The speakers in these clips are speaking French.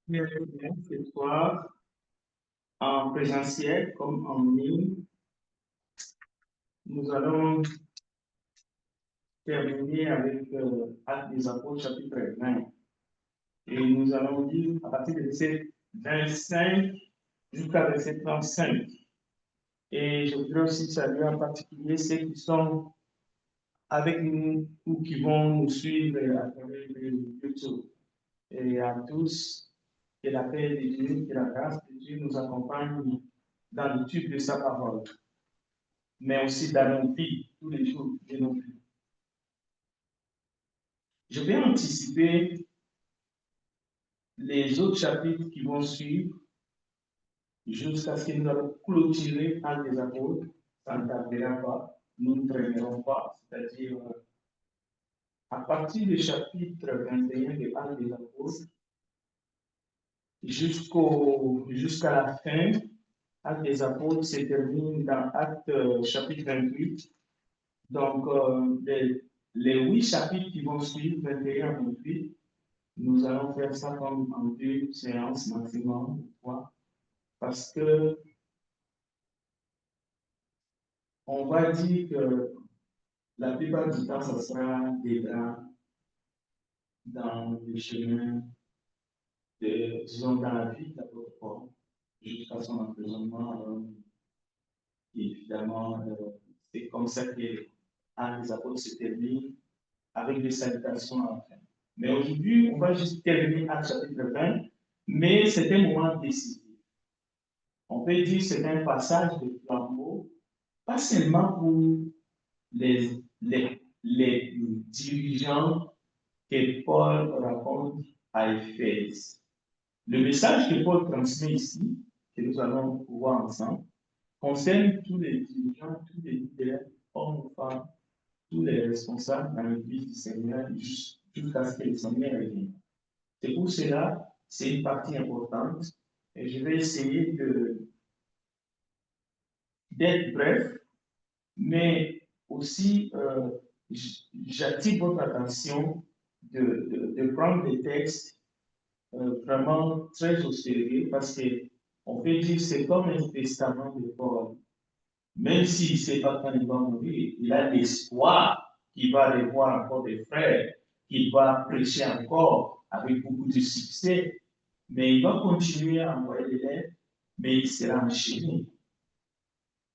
Bien, cette fois, en présentiel comme en ligne, nous allons terminer avec Actes des Apôtres, chapitre 20. Et nous allons lire à partir de verset 25 jusqu'à verset 35. Et je voudrais aussi saluer en particulier ceux qui sont avec nous ou qui vont nous suivre à travers YouTube. Et à tous, que la paix de Dieu, que la grâce de Dieu nous accompagne dans l'étude de sa parole, mais aussi dans nos vies, tous les jours de nos vies. Je vais anticiper les autres chapitres qui vont suivre jusqu'à ce que nous allons clôturer Actes des Apôtres. Ça ne tardera pas, nous ne traînerons pas, c'est-à-dire à partir du chapitre 21 de Actes des Apôtres jusqu'à la fin. Actes des Apôtres se termine dans Actes chapitre 28. Donc, les 8 chapitres qui vont suivre, 21 à 28, nous allons faire ça comme en 2 séances maximum, parce que on va dire que la plupart du temps, ça sera déjà dans le chemin, disons, dans la vie de l'apôtre Paul, jusqu'à son emprisonnement. Évidemment, c'est comme ça que les apôtres se terminent avec des salutations à la fin. Mais aujourd'hui, on va juste terminer Actes chapitre 20, mais c'est un moment décisif. On peut dire que c'est un passage de flambeau, pas seulement pour les dirigeants que Paul raconte à Éphèse. Le message que Paul transmet ici, que nous allons voir ensemble, concerne tous les dirigeants, tous les leaders, hommes ou femmes, tous les responsables dans l'église du Seigneur jusqu'à ce que le Seigneur revienne. C'est pour cela, c'est une partie importante et je vais essayer d'être bref, mais aussi j'attire votre attention de prendre des textes vraiment très au sérieux parce qu'on peut dire que c'est comme un testament de Paul. Même s'il ne sait pas quand il va mourir, il a l'espoir qu'il va revoir encore des frères, qu'il va prêcher encore avec beaucoup de succès. Mais il va continuer à envoyer des lettres, mais il sera enchaîné.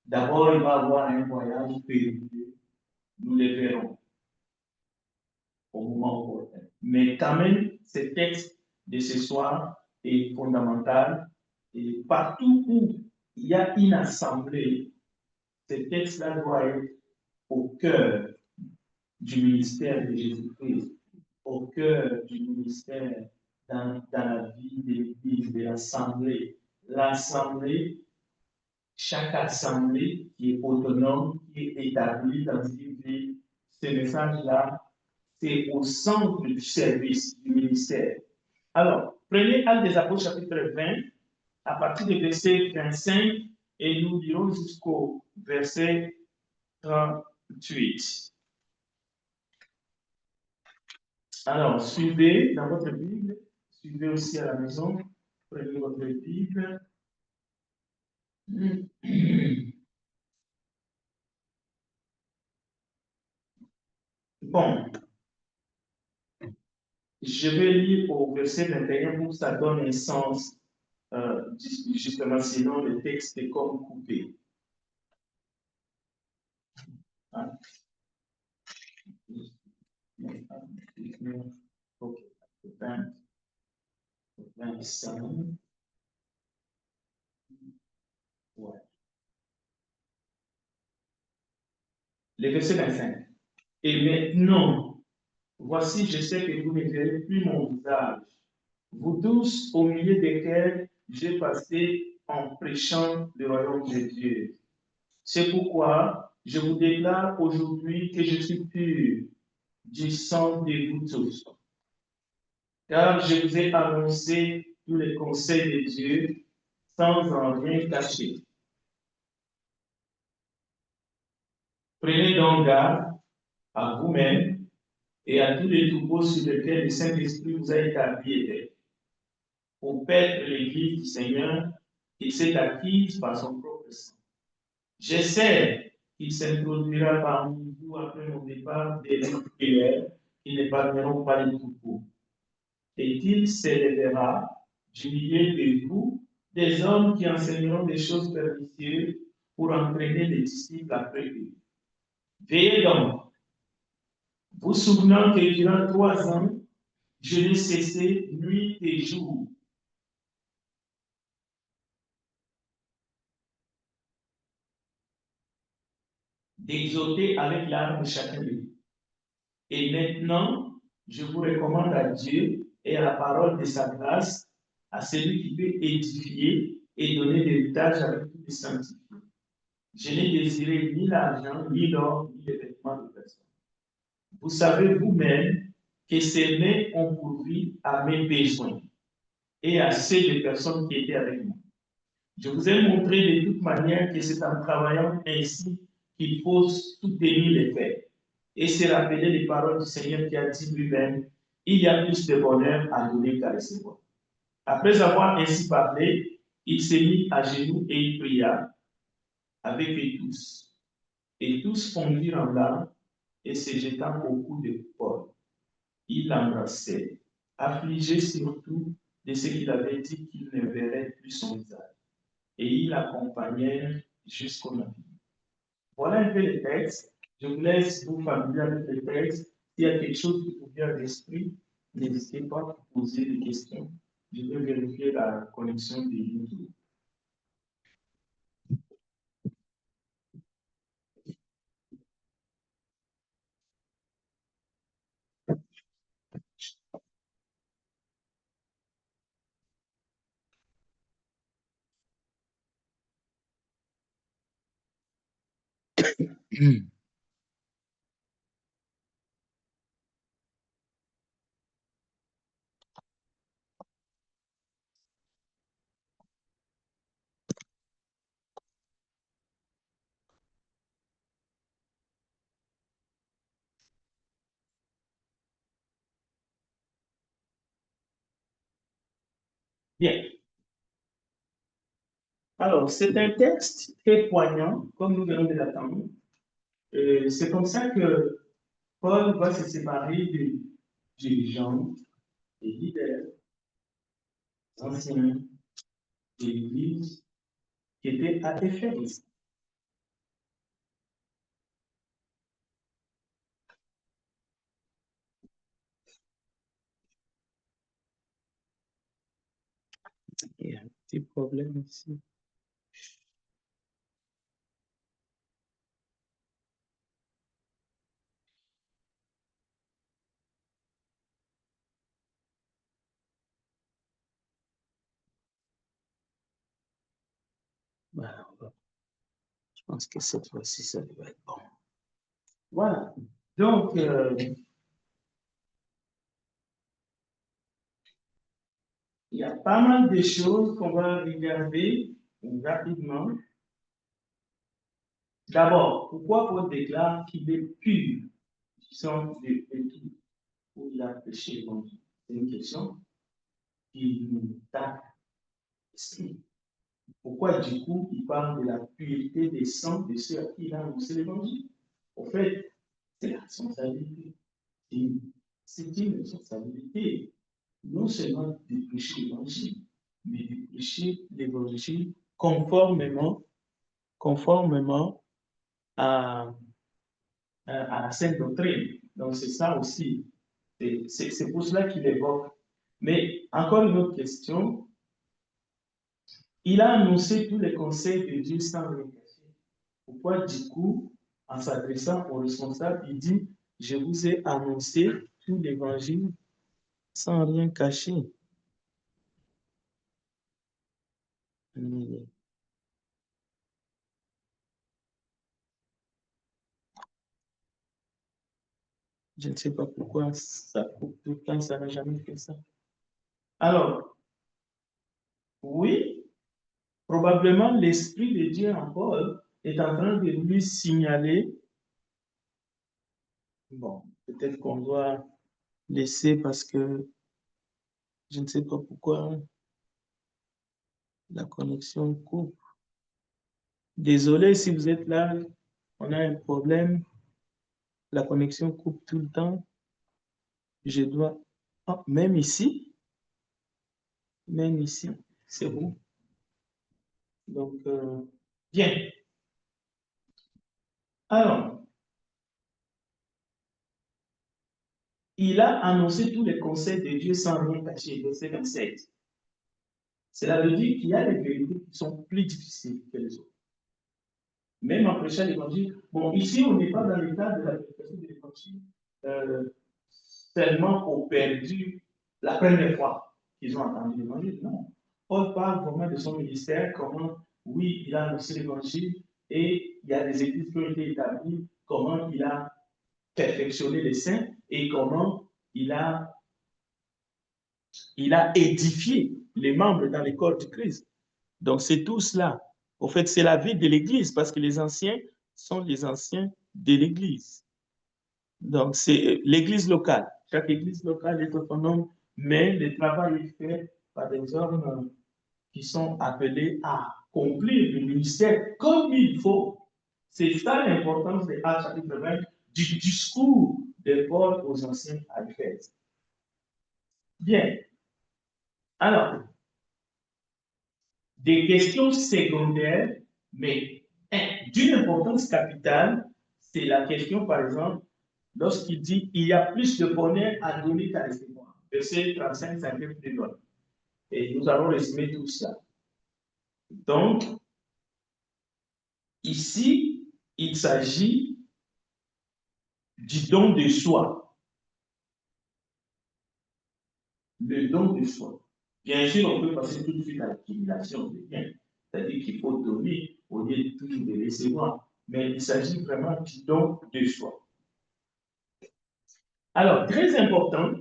D'abord, il va avoir un voyage périlleux. Nous le verrons au moment opportun. Mais quand même, ce texte de ce soir est fondamental. Et partout où il y a une assemblée, ce texte-là doit être au cœur du ministère de Jésus-Christ, au cœur du ministère dans la vie de l'Église, de l'Assemblée. L'Assemblée, chaque assemblée qui est autonome, qui est établie dans une vie, ce message-là, c'est au centre du service du ministère. Alors, prenez Actes des Apôtres, chapitre 20, à partir du verset 25, et nous lirons jusqu'au verset 38. Alors, suivez dans votre Bible, suivez aussi à la maison, prenez votre Bible. Bon, je vais lire au verset 21 pour que ça donne un sens, justement, sinon le texte est comme coupé. Hein? Ok, 20, 25. Ouais. Le verset 25. Et maintenant, voici, je sais que vous ne verrez plus mon visage. Vous tous, au milieu desquels j'ai passé en prêchant le royaume de Dieu. C'est pourquoi je vous déclare aujourd'hui que je suis pur du sang de vous tous. Car je vous ai annoncé tous les conseils de Dieu sans en rien cacher. Prenez donc garde à vous-même et à tous les troupeaux sur lesquels le Saint-Esprit vous a établi. au Père de l'Église du Seigneur qu'il s'est acquise par son propre sang. J'essaie qu'il s'introduira parmi vous après mon départ des prières qui n'épargneront pas les troupeaux. Et il s'élèvera du milieu de vous des hommes qui enseigneront des choses pernicieuses pour entraîner les disciples après eux. Veillez donc, vous souvenant que durant 3 ans, je n'ai cessé nuit et jour d'exhorter avec larmes chacun de vous. Et maintenant, je vous recommande à Dieu et à la parole de sa grâce, à celui qui peut édifier et donner l'héritage avec tous les sanctifiés. Je n'ai désiré ni l'argent, ni l'or, ni les vêtements de personne. Vous savez vous-même que ces mains ont pourvu à mes besoins et à ceux des personnes qui étaient avec moi. Je vous ai montré de toute manière que c'est en travaillant ainsi qu'il faut soutenir les faits et se rappeler les paroles du Seigneur qui a dit lui-même, il y a plus de bonheur à donner qu'à recevoir. Après avoir ainsi parlé, il s'est mis à genoux et il pria avec eux tous. Et tous fondirent en larmes et se jetant au cou de Paul. Il l'embrassait, affligé surtout de ce qu'il avait dit qu'il ne verrait plus son visage. Et il l'accompagnait jusqu'au navire. Voilà un peu le texte. Je vous laisse vous familiariser avec le texte. S'il y a quelque chose qui vous vient à l'esprit, n'hésitez pas à poser des questions. Je vais vérifier la connexion de YouTube. Bien. Alors, c'est un texte très poignant, comme nous venons de l'attendre. C'est comme ça que Paul va se séparer des dirigeants, des leaders, des anciens, de l'Église qui étaient à Éphèse. Il y a un petit problème ici. Voilà, je pense que cette fois-ci, ça va être bon. Voilà. Donc, il y a pas mal de choses qu'on va regarder rapidement. D'abord, pourquoi Paul déclare qu'il est pur du sang de tout où il a péché? C'est une question qui nous tape l'esprit. Pourquoi, du coup, il parle de la pureté des sangs de ceux à qui il a annoncé l'évangile? En fait, c'est la responsabilité. C'est une responsabilité, non seulement de prêcher l'évangile, mais de prêcher l'évangile conformément à, à la sainte doctrine. Donc, c'est ça aussi. C'est pour cela qu'il évoque. Mais encore une autre question. Il a annoncé tous les conseils de Dieu sans rien cacher. Pourquoi, du coup, en s'adressant aux responsables, il dit, je vous ai annoncé tout l'évangile sans rien cacher. Je ne sais pas pourquoi ça coupe tout le temps, ça n'a jamais fait ça. Alors, oui, probablement l'Esprit de Dieu en Paul est en train de lui signaler, bon, peut-être qu'on doit laisser parce que je ne sais pas pourquoi La connexion coupe. Désolé si vous êtes là, on a un problème. La connexion coupe tout le temps. Je dois... Oh, même ici, c'est bon. Donc, bien. Alors, il a annoncé tous les conseils de Dieu sans rien cacher. Verset 27. Cela veut dire qu'il y a des vérités qui sont plus difficiles que les autres. Même en prêchant l'évangile. Bon, ici, on n'est pas dans l'état de la prédication de l'évangile seulement au perdu la première fois qu'ils ont entendu l'évangile. Non. Paul parle vraiment de son ministère, comment, oui, il a annoncé l'évangile et il y a des églises qui ont été établies, comment il a perfectionné les saints et comment il a édifié les membres dans les corps du Christ. Donc, c'est tout cela. Au fait, c'est la vie de l'Église parce que les anciens sont les anciens de l'Église. Donc, c'est l'Église locale. Chaque Église locale est autonome, mais le travail est fait par des hommes qui sont appelés à accomplir le ministère comme il faut. C'est ça l'importance de Actes chapitre 20, du discours de Paul aux anciens à Éphèse. Bien. Alors, des questions secondaires, mais d'une importance capitale, c'est la question, par exemple, lorsqu'il dit il y a plus de bonheur à donner qu'à recevoir. Verset 35, 50 plus loin. Et nous allons résumer tout ça. Donc, ici, il s'agit du don de soi. Le don de soi. Bien sûr, on peut passer tout de suite à l'accumulation des biens. C'est-à-dire qu'il faut donner au lieu de toujours de recevoir. Mais il s'agit vraiment du don de soi. Alors, très important,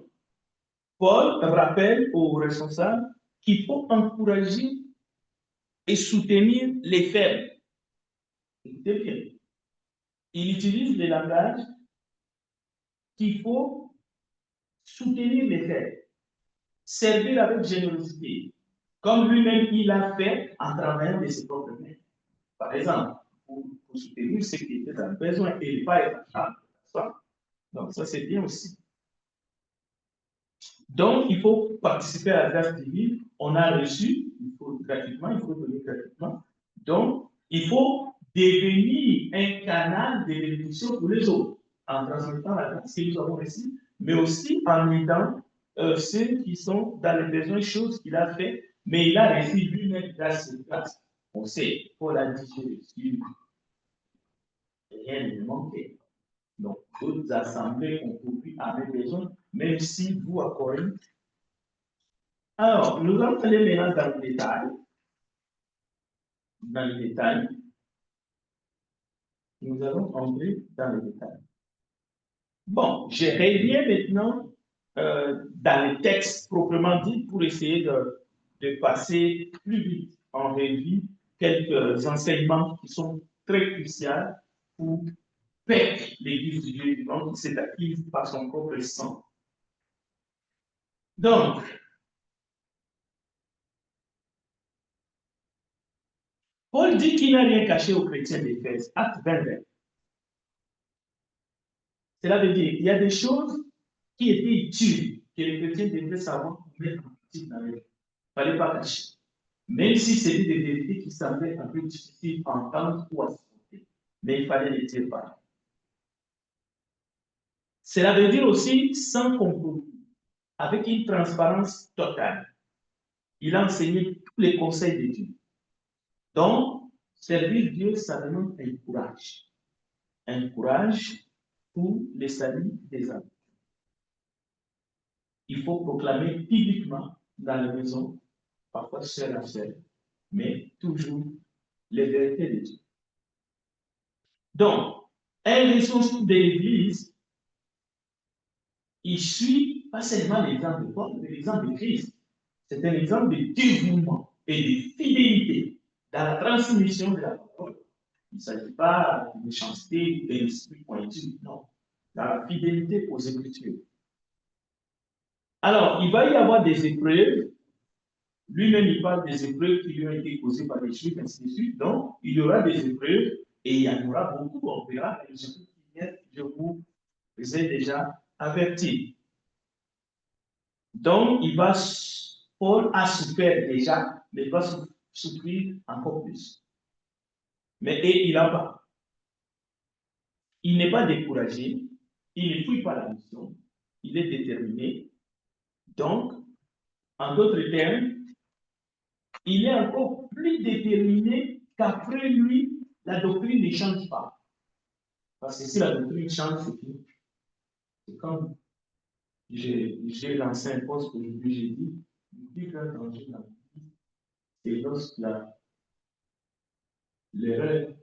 Paul rappelle aux responsables qu'il faut encourager et soutenir les faibles. Écoutez bien. Il utilise le langage qu'il faut soutenir les faibles, servir avec générosité, comme lui-même il a fait en travaillant de ses propres mains. Par exemple, pour soutenir ceux qui étaient en besoin et ne pas être en charge. Donc, ça, c'est bien aussi. Donc, il faut participer à la grâce divine. On a reçu, il faut gratuitement, il faut donner gratuitement. Donc, il faut devenir un canal de bénédiction pour les autres, en transmettant la grâce que nous avons reçue, mais aussi en aidant ceux qui sont dans les besoins, choses qu'il a fait, mais il a reçu lui-même grâce sur grâce. On sait, Paul a dit, j'ai reçu, rien ne manquait. Donc, d'autres assemblées ont produit à mes besoins, même si vous, à Corinthe. Alors, nous allons aller maintenant dans le détail. Dans le détail. Nous allons entrer dans le détail. Bon, je reviens maintenant dans les textes proprement dit pour essayer de passer plus vite en revue quelques enseignements qui sont très cruciaux pour paître l'Église du Dieu vivant qui s'est acquise par son propre sang. Donc, Paul dit qu'il n'a rien caché aux chrétiens d'Éphèse. Acte 20. Cela veut dire qu'il y a des choses qui étaient utiles que les chrétiens devaient savoir pour mettre en pratique dans leur vie. Il ne fallait pas cacher. Même si c'était des vérités qui semblaient un peu difficiles à entendre ou à supporter. Mais il fallait les dire par. Cela veut dire aussi sans compromis, avec une transparence totale. Il a enseigné tous les conseils de Dieu. Donc, servir Dieu, ça demande un courage. Un courage pour le salut des âmes. Il faut proclamer publiquement dans la maison, parfois seul à seul, mais toujours les vérités de Dieu. Donc, un ressource de l'Église, il suit pas seulement l'exemple de Paul, mais l'exemple de Christ. C'est un exemple de dévouement et de fidélité dans la transmission de la parole. Il ne s'agit pas de méchanceté, d'un esprit pointu, non. Dans la fidélité aux Écritures. Alors, il va y avoir des épreuves, lui-même, il parle des épreuves qui lui ont été causées par les Juifs, ainsi de suite. Donc, il y aura des épreuves et il y en aura beaucoup. On verra. Je vous ai déjà averti. Donc, Paul a souffert déjà, mais il va souffrir encore plus. Mais et il a pas. Il n'est pas découragé, il ne fuit pas la mission, il est déterminé. Donc, en d'autres termes, il est encore plus déterminé qu'après lui, la doctrine ne change pas. Parce que si la doctrine change, c'est fini. C'est comme j'ai lancé un poste aujourd'hui, j'ai dit, le plus grand danger dans la vie, c'est lorsque l'erreur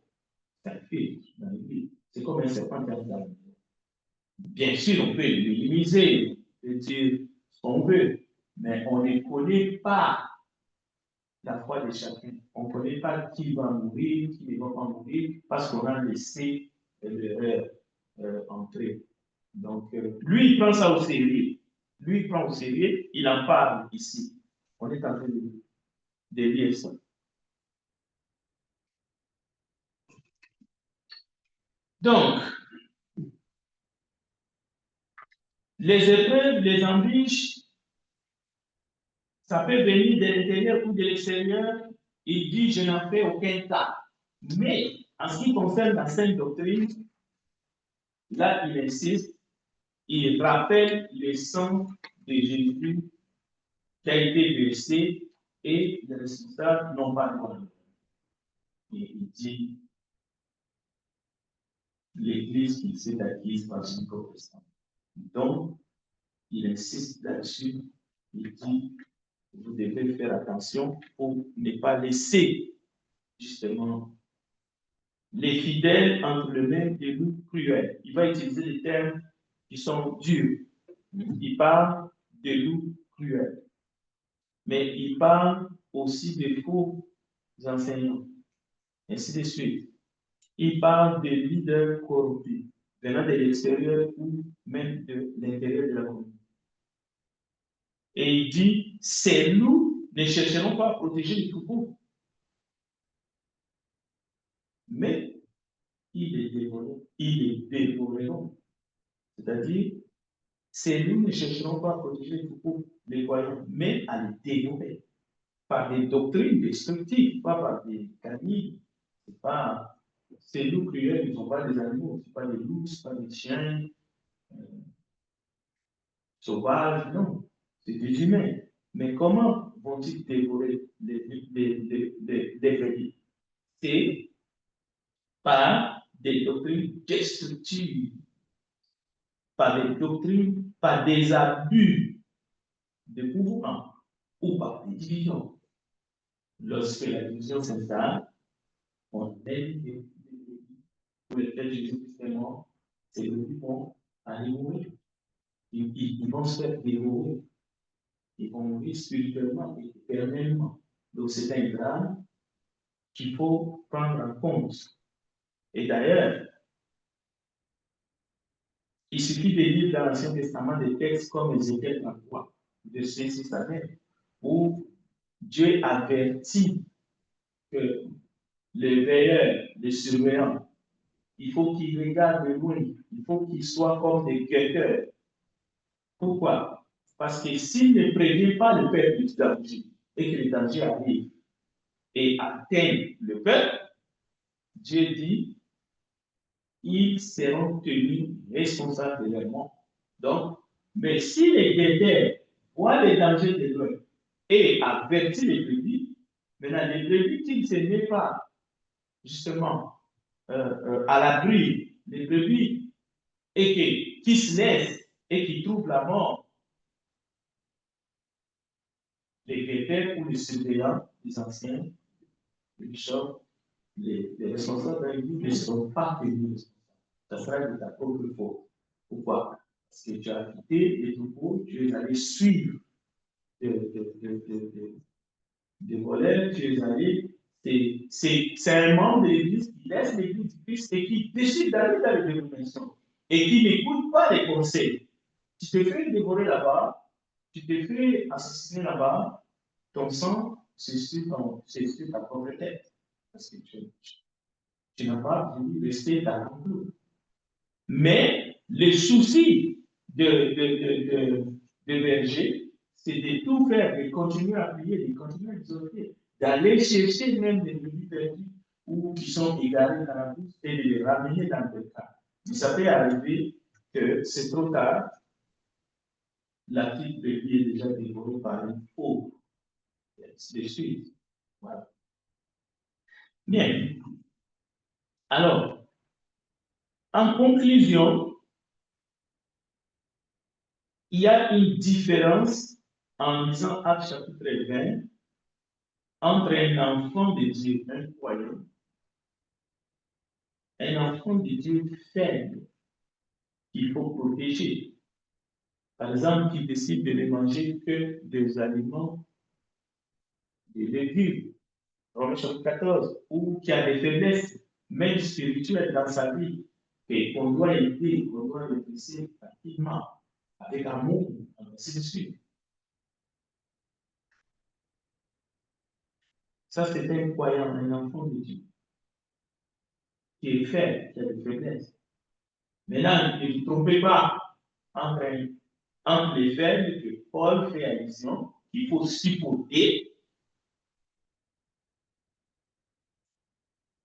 s'affiche dans la vie. C'est comme un serpent qui a dans la vie. Bien sûr, on peut le minimiser, et dire ce qu'on veut, mais on ne connaît pas la foi de chacun. On ne connaît pas qui va mourir, qui ne va pas mourir, parce qu'on a laissé l'erreur entrer. Donc, lui, il prend ça au sérieux. Lui, il prend au sérieux, il en parle ici. On est en train de lire ça. Donc, les épreuves, les embûches, ça peut venir de l'intérieur ou de l'extérieur. Il dit, je n'en fais aucun cas. Mais, en ce qui concerne la sainte doctrine, là, il insiste, il rappelle le sang de Jésus qui a été versé et les résultats n'ont pas de. Et il dit, l'Église qui s'est acquise par son protestant. Donc, il insiste là-dessus. Il dit, vous devez faire attention pour ne pas laisser, justement, les fidèles entre les mains des loups cruels. Il va utiliser des termes qui sont durs. Il parle de loups cruels. Mais il parle aussi de faux enseignants, ainsi de suite. Il parle de leaders corrompus, venant de l'extérieur ou même de l'intérieur de la communauté. Et il dit, ces loups ne chercheront pas à protéger les troupeaux, mais ils les dévoreront. C'est-à-dire, ces loups ne chercheront pas à protéger les troupeaux, les croyants, mais à les dévorer par des doctrines destructives, pas par des canines. C'est pas ces loups cruels, ils ne sont pas des animaux, ce pas des loups, ce pas des chiens sauvages, non, c'est des humains. Mais comment vont-ils dévorer les brebis? C'est par des doctrines destructives, par des doctrines, par des abus de pouvoir ou par des divisions. Lorsque la division s'installe, on aime des pour lesquels Jésus-Christ est mort, c'est le plus bon à aller mourir. Ils vont se faire dévorer. Ils vont mourir spirituellement et éternellement. Donc c'est un drame qu'il faut prendre en compte. Et d'ailleurs, il suffit de lire dans l'Ancien Testament des textes comme Ézéchiel 33, de 6 à 9, où Dieu avertit que les veilleurs, les surveillants, il faut qu'ils regardent de loin, il faut qu'ils soient comme des guetteurs. Pourquoi? Parce que s'ils ne préviennent pas le peuple du danger et que le danger arrive et atteigne le peuple, Dieu dit, ils seront tenus responsables de leur mort. Donc, mais si les guetteurs voient les dangers de loin et avertissent les brebis, maintenant les brebis qui ne se mettent pas justement à l'abri, les brebis et qui se laissent et qui trouvent la mort, les guetteurs ou les surveillants, les anciens, les bishops, les responsables de l'Église ne seront pas tenus. Ça sera de ta propre faute. Pourquoi? Parce que tu as quitté les troupeaux, tu es allé suivre des voleurs, tu es allé. C'est un membre de l'Église qui laisse l'Église du Christ et qui décide d'aller dans les dénominations et qui n'écoute pas les conseils. Tu te fais dévorer là-bas, tu te fais assassiner là-bas, ton sang, c'est sur ta propre tête. Parce que tu n'as pas voulu rester dans l'enclos. Mais le souci de berger, c'est de tout faire, de continuer à prier, de continuer à exhorter, d'aller chercher même des brebis perdus ou qui sont égarés dans la route et de les ramener dans le cas. Mais ça peut arriver que c'est trop tard, la petite brebis est déjà dévorée par une pauvre. C'est de suite. Voilà. Bien. Alors, en conclusion, il y a une différence en lisant Actes chapitre 20 entre un enfant de Dieu, un croyant, un enfant de Dieu faible qu'il faut protéger. Par exemple, qui décide de ne manger que des aliments, des légumes, Romains chapitre 14, ou qui a des faiblesses, même spirituelles dans sa vie, et qu'on doit aider, qu'on doit le laisser activement, avec amour, ainsi de suite. Ça, c'est un croyant, un enfant de Dieu, qui est faible, qui a des faiblesses. Maintenant, ne vous trompez pas entre les faibles que Paul fait allusion, qu'il faut supporter,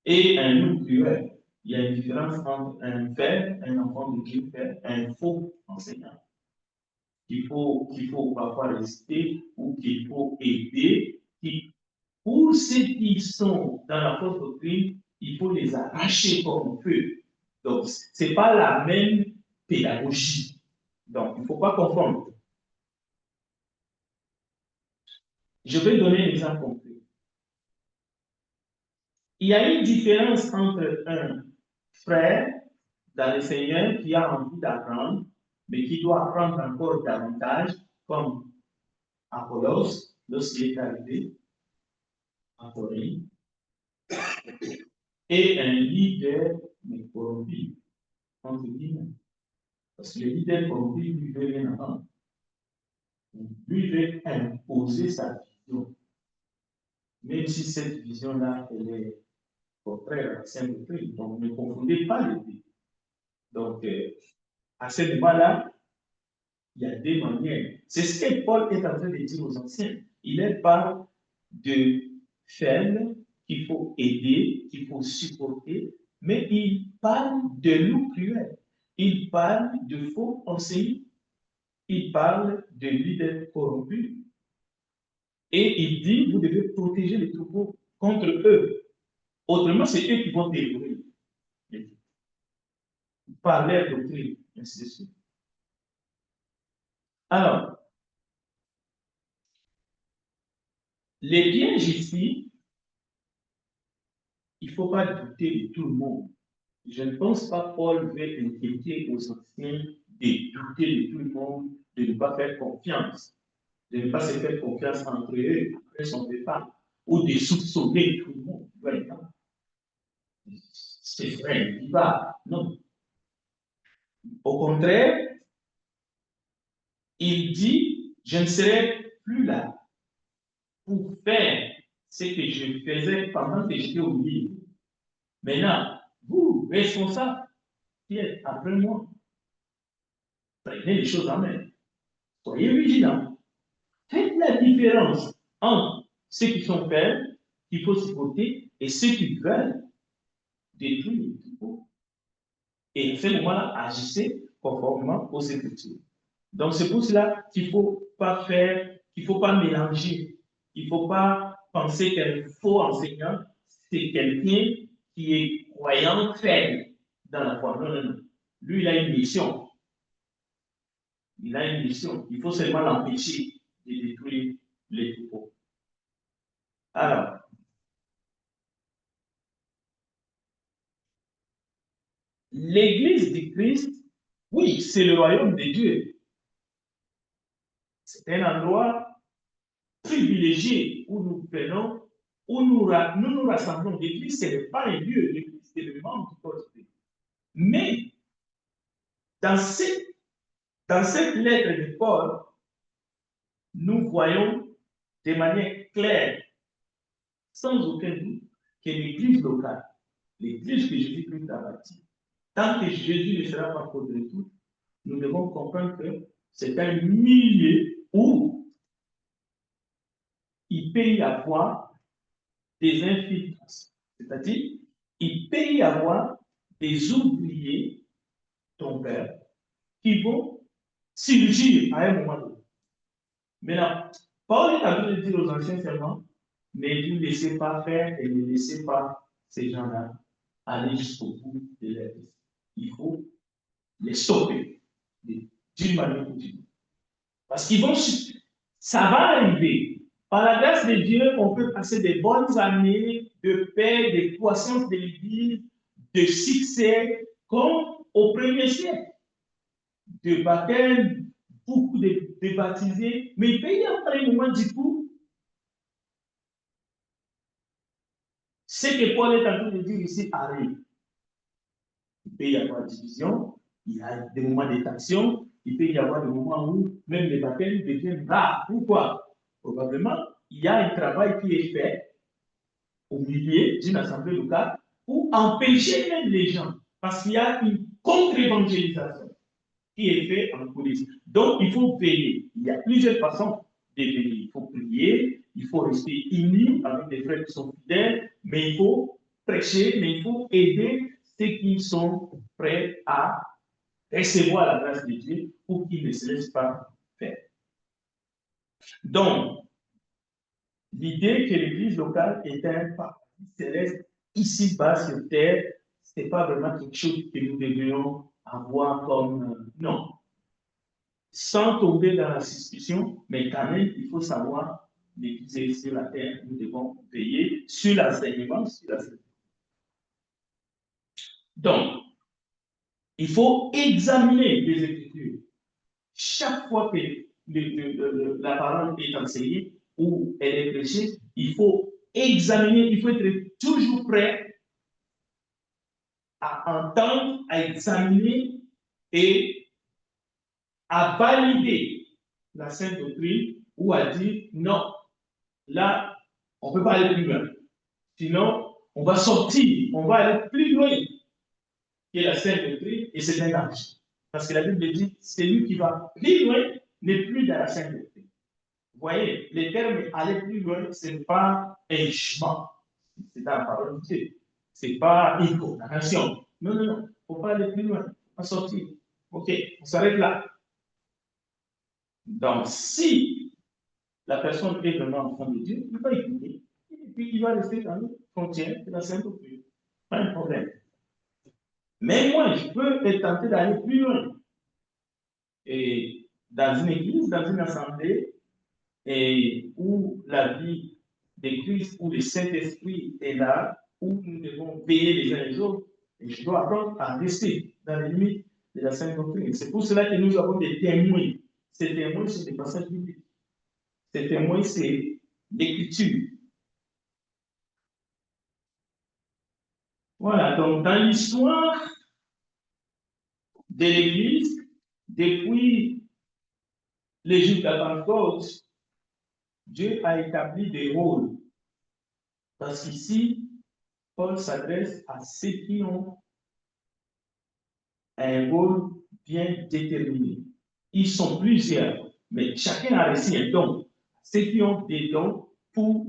et un loup cruel. Il y a une différence entre un faible, un enfant de Dieu faible, un faux enseignant, qu'il faut parfois résister ou qu'il faut aider. Pour ceux qui sont dans la fausse doctrine, il faut les arracher comme on peut. Donc, ce n'est pas la même pédagogie. Donc, il ne faut pas confondre. Je vais donner un exemple concret. Il y a une différence entre un frère dans le Seigneur qui a envie d'apprendre, mais qui doit apprendre encore davantage, comme Apollos, lorsqu'il est arrivé à Corinthe, et un leader, mais corrompu, entre guillemets. Parce que le leader corrompu, lui, veut rien apprendre. Lui veut imposer sa vision. Même si cette vision-là, elle est contraire à la sainte doctrine. Donc, ne confondez pas les deux. Donc, à ce moment-là, il y a deux manières. C'est ce que Paul est en train de dire aux anciens. Il parle de faibles qu'il faut aider, qu'il faut supporter, mais il parle de loups cruels. Il parle de faux enseignants. Il parle de leaders corrompus. Et il dit, vous devez protéger les troupeaux contre eux. Autrement, c'est eux qui vont dévorer par leur doctrine, ainsi de suite. Alors, les pièges ici, il ne faut pas douter de tout le monde. Je ne pense pas que Paul veut inquiéter aux anciens de douter de tout le monde, de ne pas faire confiance, de ne pas se faire confiance entre eux, après son départ, ou de soupçonner tout le monde. C'est vrai, il va. Non. Au contraire, il dit, je ne serai plus là pour faire ce que je faisais pendant que j'étais au milieu. Maintenant, vous, responsables, qui êtes après moi, prenez les choses en main. Soyez vigilants. Faites la différence entre ceux qui sont faibles, qu'il faut supporter, et ceux qui veulent détruire le troupeau. Et à ce moment-là, agissez conformément aux Écritures. Donc, c'est pour cela qu'il ne faut pas faire, qu'il ne faut pas mélanger. Il ne faut pas penser qu'un faux enseignant, c'est quelqu'un qui est croyant faible dans la foi. Non, non, non. Lui, il a une mission. Il a une mission. Il faut seulement l'empêcher de détruire les troupeaux. Alors, l'Église du Christ, oui, c'est le royaume de Dieu. C'est un endroit privilégié où nous prenons, où nous nous rassemblons. L'Église, ce n'est pas un lieu, l'Église, c'est le membre du corps de Christ. Mais, dans cette lettre de Paul, nous voyons de manière claire, sans aucun doute, que l'église locale, l'église que Jésus-Christ a bâtie, tant que Jésus ne sera pas pour de tout, nous devons comprendre que c'est un milieu où il peut y avoir des infiltrations. C'est-à-dire, il peut y avoir des ouvriers tombeurs qui vont surgir à un moment donné. Maintenant, Paul est en train de dire aux anciens servants, ne vous laissez pas faire et ne laissez pas ces gens-là aller jusqu'au bout de leur vie. Il faut les stopper d'une manière ou d'une autre. Parce qu'ils vont, ça va arriver. Par la grâce de Dieu, on peut passer des bonnes années de paix, de croissance de l'Église, de succès, comme au premier siècle. De baptême, beaucoup de baptisés. Mais il peut y avoir un moment du coup, ce que Paul est en train de dire ici arrive. Il peut y avoir division, il y a des moments de tension, il peut y avoir des moments où même les baptêmes deviennent rares. Pourquoi? Probablement, il y a un travail qui est fait au milieu d'une assemblée locale pour empêcher même les gens, parce qu'il y a une contre-évangélisation qui est faite en police. Donc, il faut veiller. Il y a plusieurs façons de veiller. Il faut prier, il faut rester unis avec des frères qui sont fidèles, mais il faut prêcher, mais il faut aider ceux qui sont prêts à recevoir la grâce de Dieu pour qu'ils ne se laissent pas faire. Donc, l'idée que l'église locale est un paradis céleste ici-bas sur terre, ce n'est pas vraiment quelque chose que nous devrions avoir comme non. Sans tomber dans la suspicion, mais quand même, il faut savoir l'église est sur la terre, nous devons veiller sur l'enseignement, sur la sécurité. Donc, il faut examiner les Écritures. Chaque fois que la parole est enseignée ou elle est prêchée, il faut examiner, il faut être toujours prêt à entendre, à examiner et à valider la sainte doctrine ou à dire non, là, on ne peut pas aller plus loin. Sinon, on va sortir, on va aller plus loin que la sainte doctrine et c'est un danger. Parce que la Bible dit, celui qui va plus loin n'est plus dans la sainte doctrine. Vous voyez, le terme aller plus loin, ce n'est pas un jugement. C'est dans la parole de Dieu. Ce n'est pas une condamnation. Non, non, non. Il ne faut pas aller plus loin. On va sortir. OK, on s'arrête là. Donc, si la personne est vraiment enfant de Dieu, il va écouter. Et puis, il va rester dans les frontières de la sainte doctrine. Pas de problème. Mais moi, je peux être tenté d'aller plus loin. Et dans une église, dans une assemblée, et où la vie de Christ, où le Saint-Esprit est là, où nous devons veiller les uns les autres, et je dois apprendre à rester dans les limites de la Sainte Doctrine. C'est pour cela que nous avons des témoins. Ces témoins sont des passages bibliques. Ces témoins, c'est l'écriture. Voilà, donc dans l'histoire de l'Église, depuis les jours de la Pentecôte, Dieu a établi des rôles. Parce qu'ici, Paul s'adresse à ceux qui ont un rôle bien déterminé. Ils sont plusieurs, mais chacun a reçu un don. Ceux qui ont des dons pour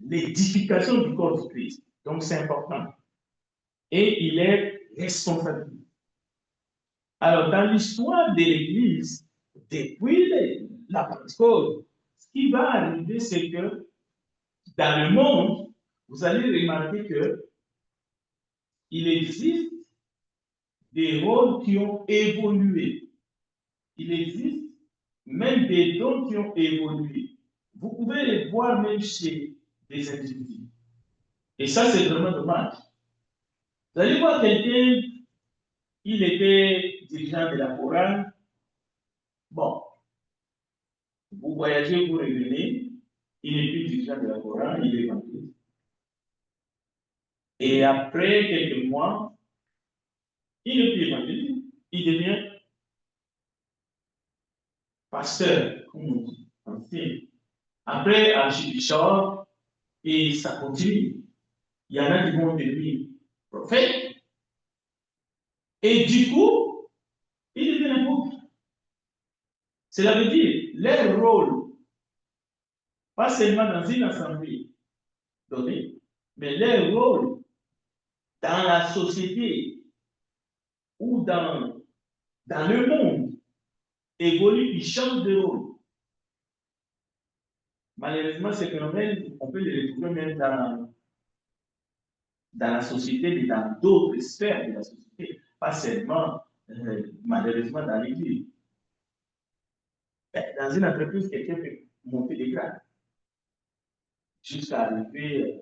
l'édification du corps du Christ. Donc, c'est important. Et il est responsable. Alors, dans l'histoire de l'Église, depuis la Pentecôte, ce qui va arriver, c'est que dans le monde, vous allez remarquer que il existe des rôles qui ont évolué. Il existe même des dons qui ont évolué. Vous pouvez les voir même chez des individus. Et ça, c'est vraiment dommage. Vous allez voir quelqu'un, il était dirigeant de la chorale. Bon, vous voyagez, vous revenez, il n'est plus dirigeant de la chorale, il est évangéliste. Et après quelques mois, il n'est plus évangéliste, il devient pasteur, comme on dit en ancien. Après, archibishop, et ça continue. Il y en a qui vont devenir prophètes. Et du coup, ils deviennent apôtres. Cela veut dire leur rôle, pas seulement dans une assemblée donnée, mais leur rôle dans la société ou dans le monde évolue, ils changent de rôle. Malheureusement, ce phénomène, on peut le retrouver même dans la société, mais dans d'autres sphères de la société, pas seulement, malheureusement, dans l'Église. Dans une entreprise, quelqu'un peut monter des grades jusqu'à arriver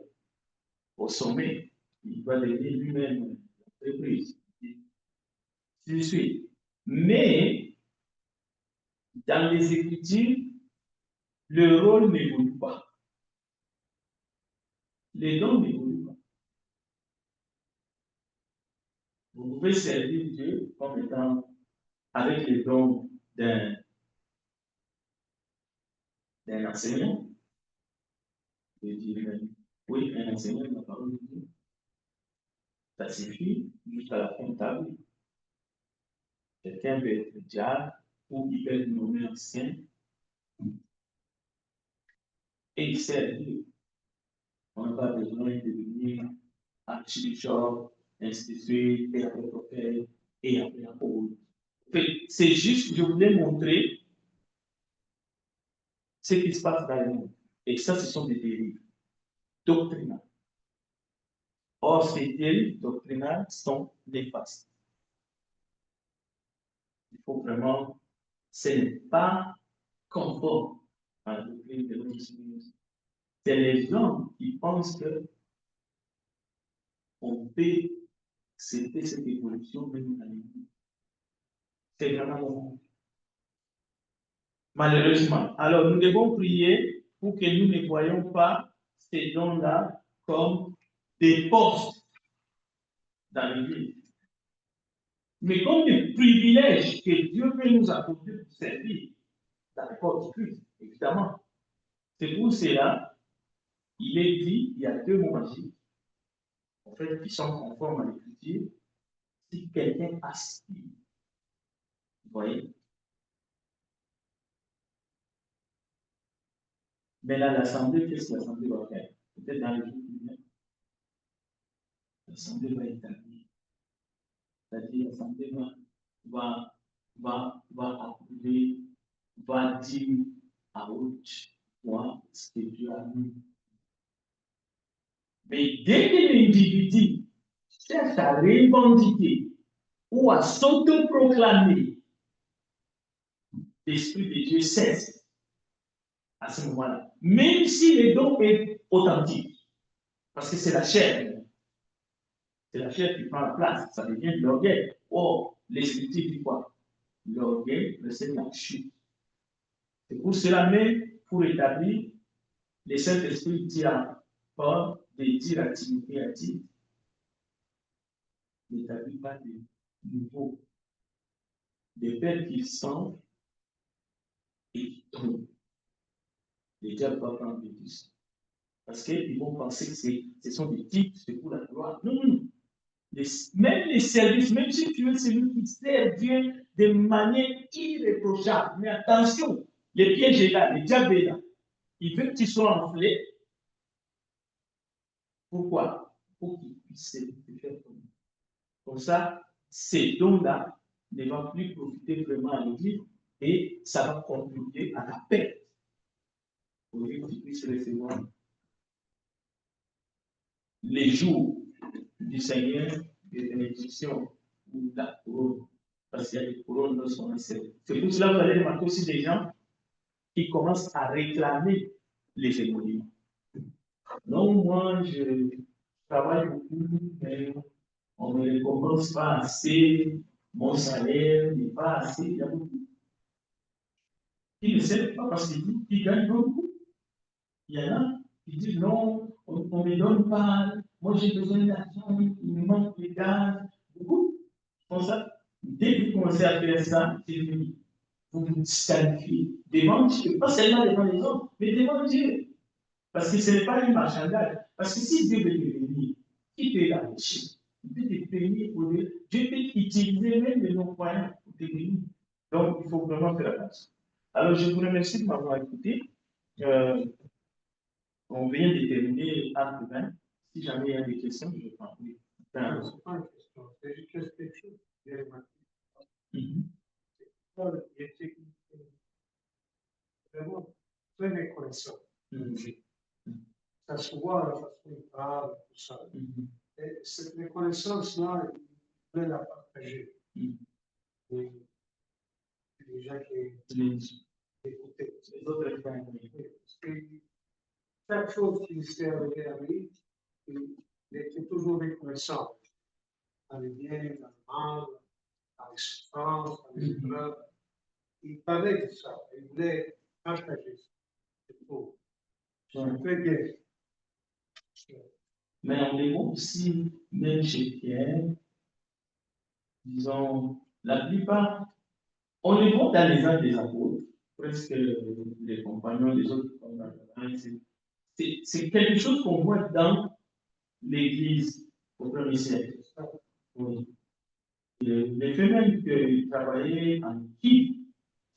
au sommet. Il va devenir lui-même entreprise. Je suis. Mais dans les Écritures, le rôle n'évolue pas. Les dons n'évoluent pas. Vous pouvez servir Dieu comme étant avec les dons d'un enseignant. Je dirais, oui, un enseignant de la parole de Dieu. Ça suffit jusqu'à la fin de ta vie. Quelqu'un peut être diable ou il peut être nommé ancien et il sert Dieu. On n'a pas besoin de devenir archibishop, institut, et après prophète, et après apôtre. C'est juste, je voulais montrer ce qui se passe dans le monde. Et ça, ce sont des dérives doctrinales. Or, ces dérives doctrinales sont néfastes. Il faut vraiment, ce n'est pas conforme à la doctrine de notre Seigneur. C'est les gens qui pensent qu'on peut accepter cette évolution même dans l'Église. C'est vraiment bon. Malheureusement. Alors, nous devons prier pour que nous ne voyions pas ces dons-là comme des postes dans l'Église, mais comme des privilèges que Dieu veut nous accorder pour servir dans le corps du Christ, évidemment. C'est pour cela, il est dit, il y a deux mots magiques, en fait, qui sont conformes à l'Écriture. Si quelqu'un aspire, vous voyez. Mais là, l'Assemblée, qu'est-ce que l'Assemblée va faire? Peut-être dans les jours qui viennent. L'Assemblée va établir. C'est-à-dire, l'Assemblée va approuver, va dire à haute voix ce que Dieu a mis. Mais dès que l'individu cherche à revendiquer ou à s'autoproclamer, l'Esprit de Dieu cesse à ce moment-là. Même si le don est authentique, parce que c'est la chair. C'est la chair qui prend la place, ça devient de l'orgueil. Or, l'Esprit dit quoi? L'orgueil précède la chute. C'est pour cela même, pour établir, le Saint-Esprit dit à Paul de dire à Timothée, à dire, n'établis pas de nouveau, des pères qui sont et qui tombent. Les diables vont prendre des plus. Parce qu'ils vont penser que ce sont des titres, c'est pour la gloire. Non, non. Même les services, même si tu es celui qui sert Dieu de manière irréprochable, mais attention, les pièges est là, le diable est là. Il veut que tu sois enflé. Pourquoi? Pour qu'il puisse te faire tomber. Comme ça, ces dons-là ne vont plus profiter vraiment à l'Église et ça va contribuer à la paix. Pour que tu puisses recevoir les jours du Seigneur de bénédiction ou la couronne. Parce qu'il y a des couronnes dans son enseignement. C'est pour cela que vous allez remarquer aussi des gens qui commencent à réclamer les émoluments. Non, moi, je travaille beaucoup, mais on ne récompense pas assez, mon salaire n'est pas assez, il y a beaucoup. Ils ne savent pas parce qu'ils gagnent beaucoup. Il y en a qui disent non, on ne me donne pas, moi j'ai besoin d'argent, il me manque de gaz, beaucoup. Comme ça, dès que vous commencez à faire ça, c'est fini. vous vous disqualifiez devant Dieu, pas seulement devant les hommes, mais devant Dieu. Parce que ce n'est pas un marchandage. Parce que si Dieu veut te bénir, qui peut l'empêcher? Il peut te bénir pour Dieu. Dieu peut utiliser même les non-croyants pour te bénir. Donc, il faut vraiment faire attention. Alors, je vous remercie de m'avoir écouté. On vient de terminer acte 20. Si jamais il y a des questions, je vais prendre. Non, ce n'est pas une question, c'est juste quelque chose que j'ai remarqué. Paul, il était vraiment très reconnaissant. Ça se voit la façon dont il parle, tout ça. Et cette reconnaissance-là, il voulait la partager. Et les gens qui écoutaient. Les autres gens. Parce que chaque chose qui s'est arrivée à lui, il était toujours reconnaissant. Dans les biens, dans le mal, dans les souffrances, dans les épreuves. Il parlait de ça, il voulait partager ça. C'est beau. C'est très bien. Mais on les voit aussi, même chez Pierre, disons, la plupart, on les voit dans les actes des apôtres, presque les compagnons des autres compagnons. C'est quelque chose qu'on voit dans l'Église au premier siècle. Oui. Les faits même qu'ils travaillaient en équipe,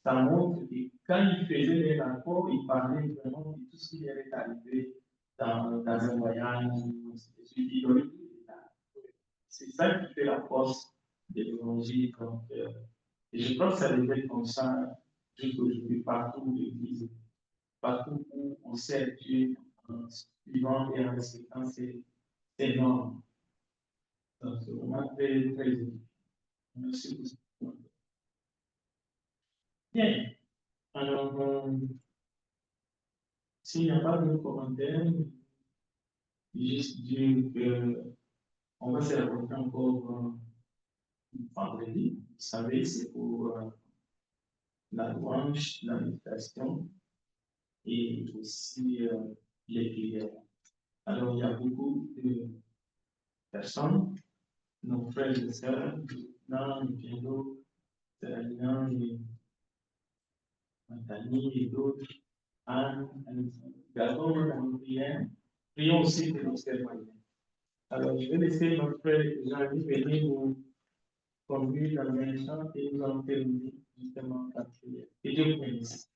ça montre que quand ils faisaient les rapports, ils parlaient vraiment de tout ce qui leur est arrivé dans un voyage. C'est ça qui fait la force de l'évangile. Et je crois que ça devrait être comme ça jusqu'aujourd'hui, partout où l'Église, partout où on sert Dieu en suivant et en respectant ses normes. Donc, c'est vraiment très, très utile. Merci beaucoup. Bien. Alors, s'il n'y a pas de commentaires, juste dire qu'on va se rencontrer encore vendredi. Vous savez, c'est pour la louange, la méditation et aussi les prières. Alors, il y a beaucoup de personnes, nos frères et sœurs, Nan, Piano, Serena et Nathalie et d'autres, Anne, Gabon, en prière. Prions aussi pour nos témoignages. Alors, je vais laisser notre frère Jean-Louis venir nous conduire dans un chant et nous en terminer justement la prière. Et Dieu vous bénisse.